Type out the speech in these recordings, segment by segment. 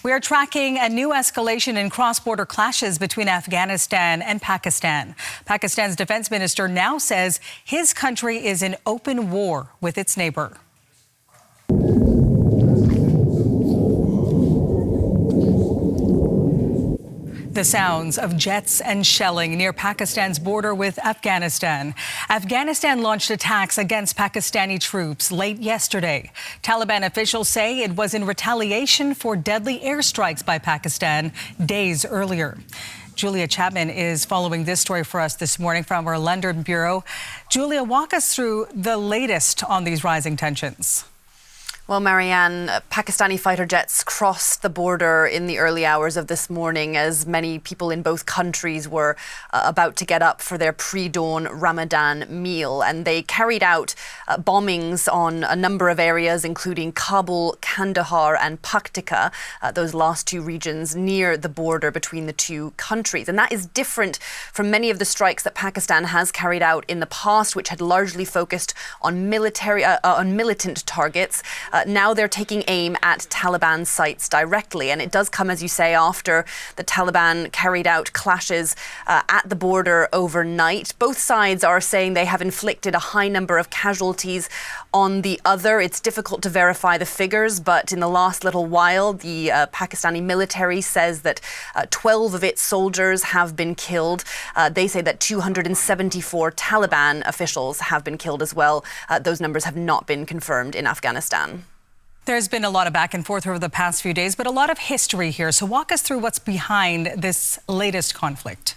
We are tracking a new escalation in cross-border clashes between Afghanistan and Pakistan. Pakistan's defense minister now says his country is in open war with its neighbor. The sounds of jets and shelling near Pakistan's border with Afghanistan. Afghanistan launched attacks against Pakistani troops late yesterday. Taliban officials say it was in retaliation for deadly airstrikes by Pakistan days earlier. Julia Chapman is following this story for us this morning from our London bureau. Julia, walk us through the latest on these rising tensions. Well, Marianne, Pakistani fighter jets crossed the border in the early hours of this morning as many people in both countries were about to get up for their pre-dawn Ramadan meal. And they carried out bombings on a number of areas, including Kabul, Kandahar and Paktika, those last two regions near the border between the two countries. And that is different from many of the strikes that Pakistan has carried out in the past, which had largely focused on militant targets. Now they're taking aim at Taliban sites directly. And it does come, as you say, after the Taliban carried out clashes at the border overnight. Both sides are saying they have inflicted a high number of casualties on the other. It's difficult to verify the figures, but in the last little while, the Pakistani military says that 12 of its soldiers have been killed. They say that 274 Taliban officials have been killed as well. Those numbers have not been confirmed in Afghanistan. There's been a lot of back and forth over the past few days, but a lot of history here. So walk us through what's behind this latest conflict.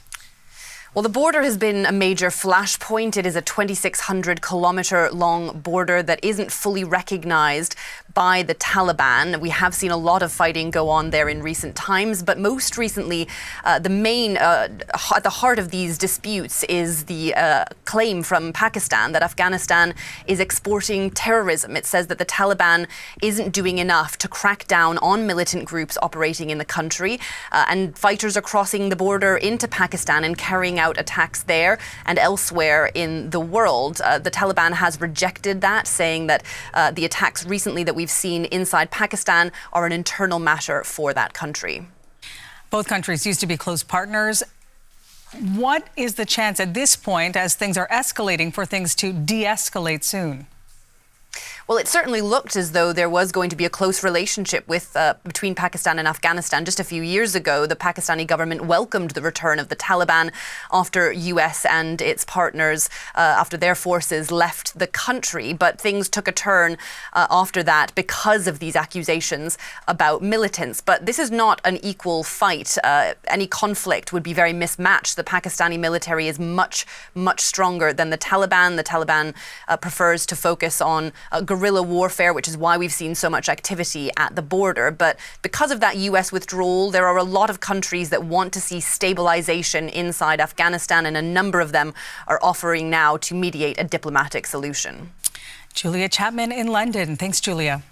Well, the border has been a major flashpoint. It is a 2,600-kilometre long border that isn't fully recognised by the Taliban. We have seen a lot of fighting go on there in recent times, but most recently, at the heart of these disputes is the claim from Pakistan that Afghanistan is exporting terrorism. It says that the Taliban isn't doing enough to crack down on militant groups operating in the country, and fighters are crossing the border into Pakistan and carrying out attacks there and elsewhere in the world. The Taliban has rejected that, saying that the attacks recently that we've seen inside Pakistan are an internal matter for that country. Both countries used to be close partners. What is the chance at this point, as things are escalating, for things to de-escalate soon? Well, it certainly looked as though there was going to be a close relationship between Pakistan and Afghanistan. Just a few years ago, the Pakistani government welcomed the return of the Taliban after US and its partners, after their forces left the country. But things took a turn after that because of these accusations about militants. But this is not an equal fight. Any conflict would be very mismatched. The Pakistani military is much, much stronger than the Taliban. The Taliban prefers to focus on guerrilla warfare, which is why we've seen so much activity at the border. But because of that US withdrawal, there are a lot of countries that want to see stabilization inside Afghanistan, and a number of them are offering now to mediate a diplomatic solution. Julia Chapman in London. Thanks, Julia.